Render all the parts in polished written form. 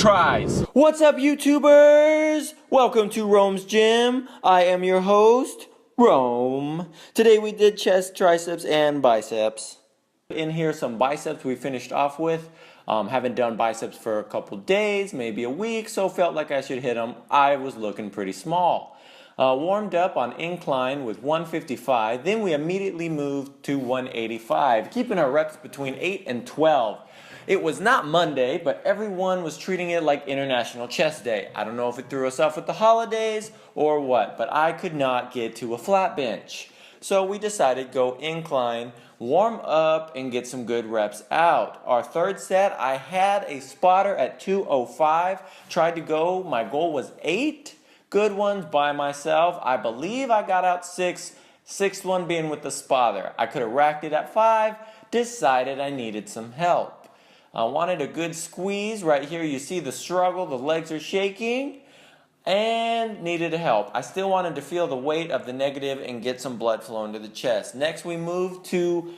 tries. What's up, YouTubers? Welcome to Rome's Gym. I am your host, Rome. Today we did chest, triceps, and biceps. In here, some biceps we finished off with. Haven't done biceps for a couple days, maybe a week, so felt like I should hit them. I was looking pretty small. Warmed up on incline with 155, then we immediately moved to 185, keeping our reps between 8 and 12. It was not Monday, but everyone was treating it like International Chest Day. I don't know if it threw us off with the holidays or what, but I could not get to a flat bench. So we decided go incline, warm up, and get some good reps out. Our third set, I had a spotter at 205. Tried to go, my goal was 8 good ones by myself. I believe I got out 6, sixth one being with the spotter. I could have racked it at 5, decided I needed some help. I wanted a good squeeze. Right here you see the struggle, the legs are shaking, and needed help. I still wanted to feel the weight of the negative and get some blood flow into the chest. Next we moved to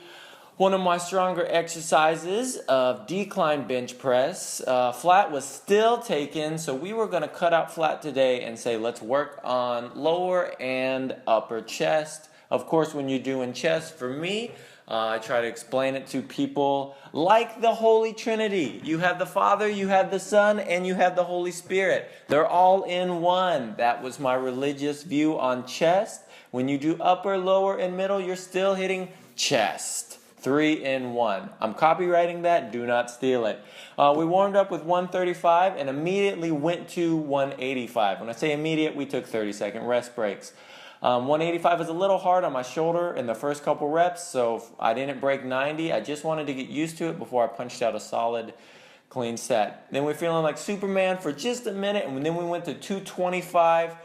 one of my stronger exercises of decline bench press. Flat was still taken, so we were going to cut out flat today and say let's work on lower and upper chest. Of course, when you're doing chest, for me, I try to explain it to people like the Holy Trinity. You have the Father, you have the Son, and you have the Holy Spirit. They're all in one. That was my religious view on chest. When you do upper, lower, and middle, you're still hitting chest. 3 in 1. I'm copywriting that. Do not steal it. We warmed up with 135 and immediately went to 185. When I say immediate, we took 30-second rest breaks. 185 is a little hard on my shoulder in the first couple reps, so I didn't break 90. I just wanted to get used to it before I punched out a solid, clean set. Then we're feeling like Superman for just a minute, and then we went to 225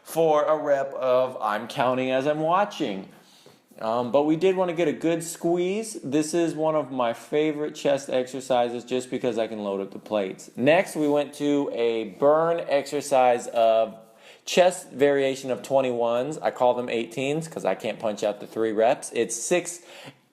for a rep of I'm counting as I'm watching. But we did want to get a good squeeze. This is one of my favorite chest exercises just because I can load up the plates. Next, we went to a burn exercise of chest variation of 21s. I call them 18s because I can't punch out the 3 reps. It's 6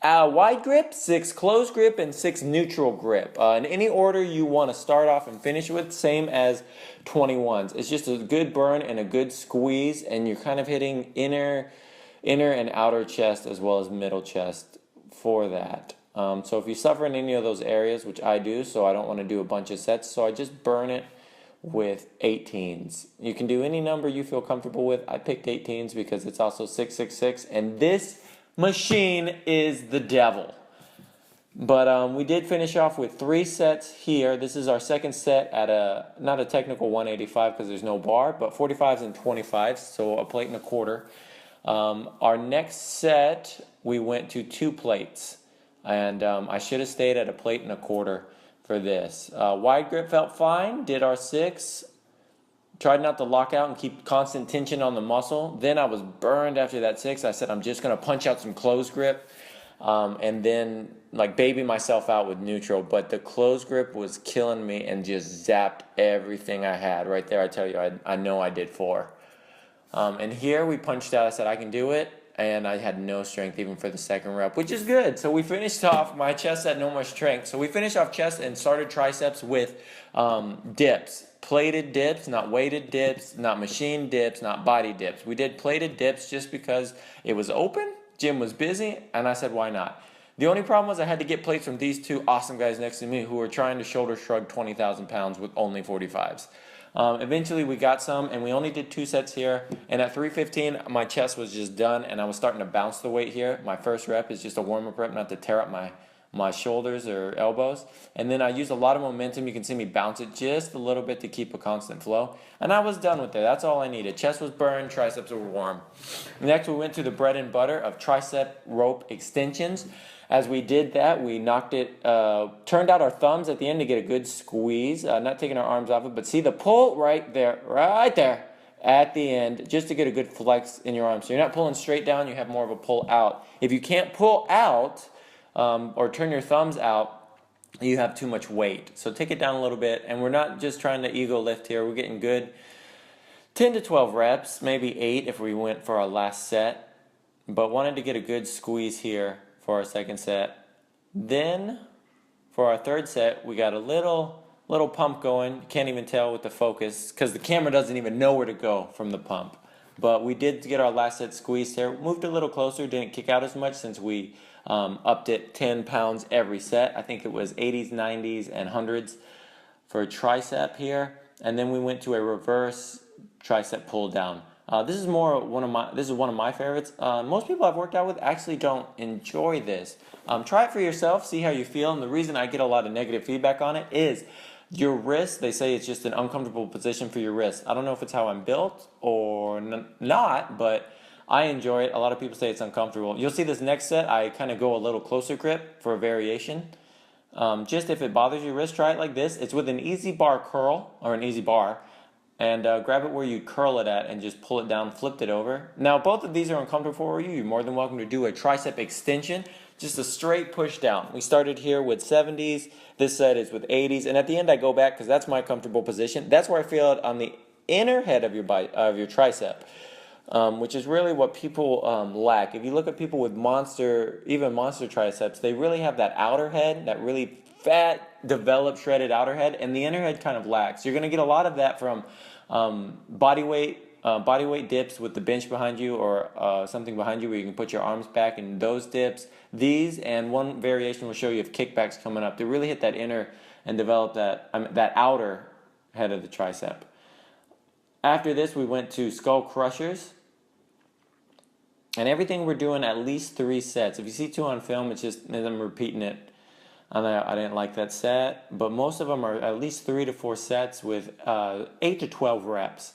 wide grip, 6 closed grip, and 6 neutral grip. In any order you want to start off and finish with, same as 21s. It's just a good burn and a good squeeze, and you're kind of hitting inner and outer chest as well as middle chest for that. So if you suffer in any of those areas, which I do, so I don't want to do a bunch of sets, so I just burn it with 18s. You can do any number you feel comfortable with. I picked 18s because it's also 666, and this machine is the devil. But we did finish off with 3 sets here. This is our second set at not a technical 185 because there's no bar, but 45s and 25s, so a plate and a quarter. Our next set, we went to 2 plates, and I should have stayed at a plate and a quarter for this. Wide grip felt fine, did our 6, tried not to lock out and keep constant tension on the muscle. Then I was burned after that 6. I said I'm just going to punch out some closed grip and then like baby myself out with neutral. But the closed grip was killing me and just zapped everything I had. Right there, I tell you, I know I did 4. And here we punched out. I said I can do it. And I had no strength even for the second rep, which is good. So we finished off, my chest had no more strength. So we finished off chest and started triceps with dips. Plated dips, not weighted dips, not machine dips, not body dips. We did plated dips just because it was open, gym was busy, and I said, why not? The only problem was I had to get plates from these 2 awesome guys next to me who were trying to shoulder shrug 20,000 pounds with only 45s. Eventually we got some, and we only did 2 sets here, and at 315 my chest was just done, and I was starting to bounce the weight here. My first rep is just a warm-up rep, not to tear up my shoulders or elbows, and then I used a lot of momentum. You can see me bounce it just a little bit to keep a constant flow, and I was done with it. That's all I needed. Chest was burned, triceps were warm. Next we went to the bread and butter of tricep rope extensions. As we did that, we knocked it, turned out our thumbs at the end to get a good squeeze, not taking our arms off it, but see the pull right there at the end, just to get a good flex in your arms. So you're not pulling straight down, you have more of a pull out. If you can't pull out or turn your thumbs out, you have too much weight. So take it down a little bit, and we're not just trying to ego lift here. We're getting good 10 to 12 reps, maybe 8 if we went for our last set, but wanted to get a good squeeze here for our second set. Then for our third set, we got a little little pump going. You can't even tell with the focus because the camera doesn't even know where to go from the pump. But we did get our last set squeezed here. Moved a little closer, didn't kick out as much since we upped it 10 pounds every set. I think it was 80s, 90s, and 100s for a tricep here. And then we went to a reverse tricep pull down. This is one of my favorites. Most people I've worked out with actually don't enjoy this. Try it for yourself, see how you feel. And the reason I get a lot of negative feedback on it is your wrist. They say it's just an uncomfortable position for your wrist. I don't know if it's how I'm built or not, but I enjoy it. A lot of people say it's uncomfortable. You'll see this next set, I kind of go a little closer grip for a variation. Just if it bothers your wrist, try it like this. It's with an easy bar curl or an easy bar. And grab it where you curl it at and just pull it down, flip it over. Now, both of these are uncomfortable for you. You're more than welcome to do a tricep extension, just a straight push down. We started here with 70s. This set is with 80s. And at the end, I go back because that's my comfortable position. That's where I feel it on the inner head of your tricep, which is really what people lack. If you look at people with even monster triceps, they really have that outer head, that really fat, developed, shredded outer head, and the inner head kind of lacks. You're going to get a lot of that from body weight dips with the bench behind you or something behind you where you can put your arms back in those dips. These and one variation will show you of kickbacks coming up to really hit that inner and develop that outer head of the tricep. After this, we went to skull crushers. And everything we're doing at least 3 sets. If you see 2 on film, it's just I'm repeating it. I didn't like that set, but most of them are at least 3 to 4 sets with 8 to 12 reps.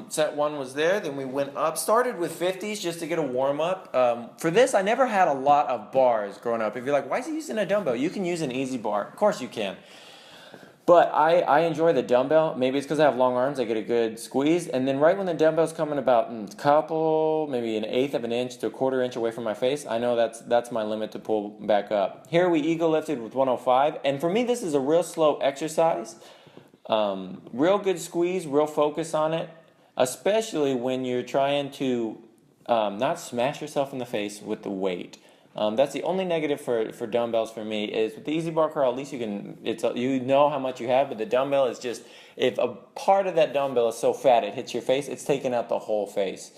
Set 1 was there, then we went up, started with 50s just to get a warm up. For this, I never had a lot of bars growing up. If you're like, why is he using a dumbbell? You can use an easy bar. Of course you can. But I enjoy the dumbbell. Maybe it's because I have long arms. I get a good squeeze. And then right when the dumbbell's coming about a couple, maybe an eighth of an inch to a quarter inch away from my face, I know that's my limit to pull back up. Here we ego lifted with 105. And for me, this is a real slow exercise. Real good squeeze, real focus on it. Especially when you're trying to not smash yourself in the face with the weight. That's the only negative for dumbbells for me is with the easy bar curl, at least you know how much you have, but the dumbbell is just, if a part of that dumbbell is so fat it hits your face, it's taking out the whole face.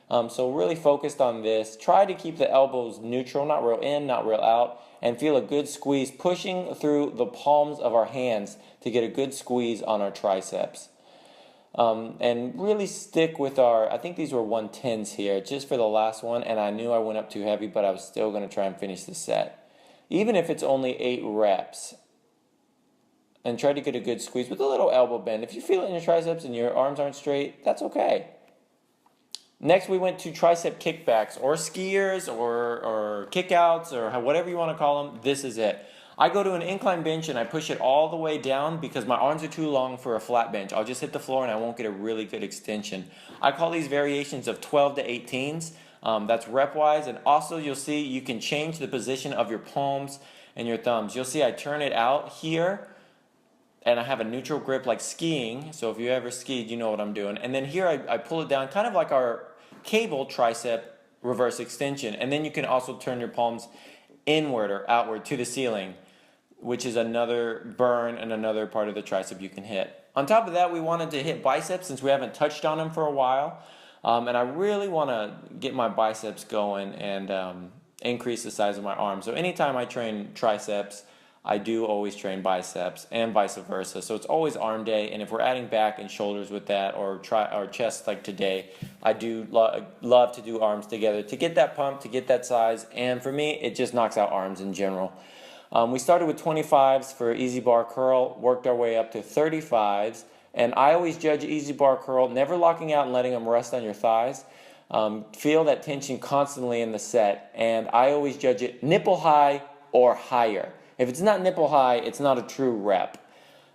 So really focused on this. Try to keep the elbows neutral, not real in, not real out, and feel a good squeeze, pushing through the palms of our hands to get a good squeeze on our triceps. And really stick with I think these were 110s here, just for the last one, and I knew I went up too heavy, but I was still going to try and finish the set. Even if it's only 8 reps. And try to get a good squeeze with a little elbow bend. If you feel it in your triceps and your arms aren't straight, that's okay. Next we went to tricep kickbacks, or skiers, or kickouts, or whatever you want to call them. This is it. I go to an incline bench and I push it all the way down because my arms are too long for a flat bench. I'll just hit the floor and I won't get a really good extension. I call these variations of 12 to 18s. That's rep-wise. And also you'll see you can change the position of your palms and your thumbs. You'll see I turn it out here and I have a neutral grip like skiing. So if you ever skied, you know what I'm doing. And then here I pull it down kind of like our cable tricep reverse extension. And then you can also turn your palms inward or outward to the ceiling, which is another burn and another part of the tricep you can hit. On top of that, we wanted to hit biceps since we haven't touched on them for a while. And I really want to get my biceps going and increase the size of my arms. So anytime I train triceps, I do always train biceps and vice versa. So it's always arm day. And if we're adding back and shoulders with that or chest like today, I do love to do arms together to get that pump, to get that size. And for me, it just knocks out arms in general. We started with 25s for easy bar curl, worked our way up to 35s, and I always judge easy bar curl, never locking out and letting them rest on your thighs. Feel that tension constantly in the set, and I always judge it nipple high or higher. If it's not nipple high, it's not a true rep.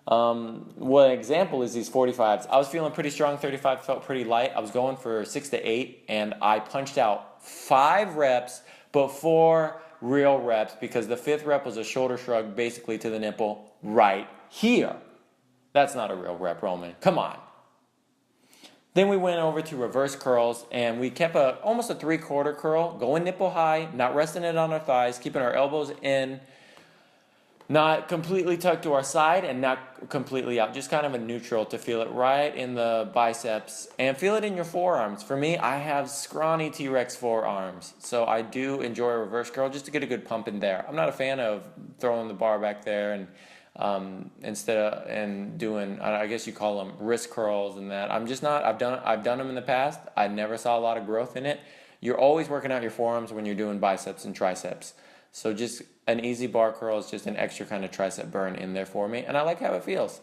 One example is these 45s. I was feeling pretty strong, 35 felt pretty light. I was going for 6 to 8, and I punched out 5 reps, but 4 real reps because the 5th rep was a shoulder shrug basically to the nipple right here. That's not a real rep, Roman. Come on. Then we went over to reverse curls and we kept almost a 3/4 curl, going nipple high, not resting it on our thighs, keeping our elbows in. Not completely tucked to our side and not completely out, just kind of a neutral to feel it right in the biceps and feel it in your forearms. For me, I have scrawny T-Rex forearms, so I do enjoy a reverse curl just to get a good pump in there. I'm not a fan of throwing the bar back there and and doing, I guess you call them wrist curls and that. I'm just not. I've done them in the past. I never saw a lot of growth in it. You're always working out your forearms when you're doing biceps and triceps. So just an easy bar curl is just an extra kind of tricep burn in there for me, and I like how it feels.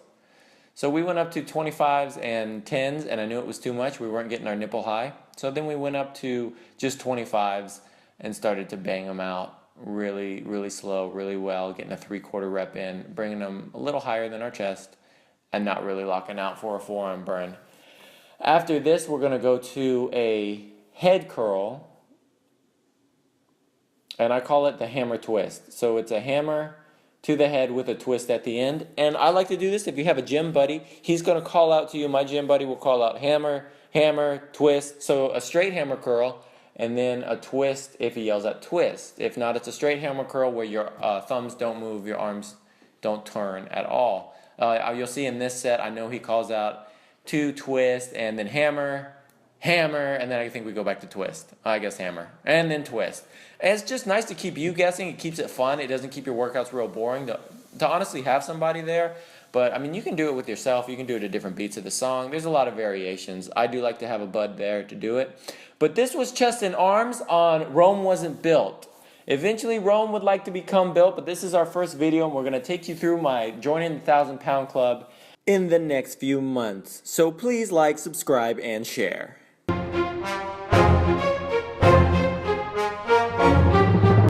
So we went up to 25s and 10s, and I knew it was too much. We weren't getting our nipple high. So then we went up to just 25s and started to bang them out really, really slow, really well, getting a 3/4 rep in, bringing them a little higher than our chest, and not really locking out for a forearm burn. After this, we're going to go to a head curl, and I call it the hammer twist. So it's a hammer to the head with a twist at the end. And I like to do this if you have a gym buddy. He's going to call out to you. My gym buddy will call out hammer, hammer, twist. So a straight hammer curl, and then a twist if he yells at twist. If not, it's a straight hammer curl where your thumbs don't move, your arms don't turn at all. You'll see in this set, I know he calls out to twist, and then hammer, hammer, and then I think we go back to twist. I guess hammer, and then twist. And it's just nice to keep you guessing. It keeps it fun. It doesn't keep your workouts real boring. To honestly have somebody there, but I mean, you can do it with yourself. You can do it at different beats of the song. There's a lot of variations. I do like to have a bud there to do it. But this was chest and arms on Rome Wasn't Built. Eventually, Rome would like to become built, but this is our first video, and we're going to take you through my joining the 1,000 Pound Club in the next few months. So please like, subscribe, and share.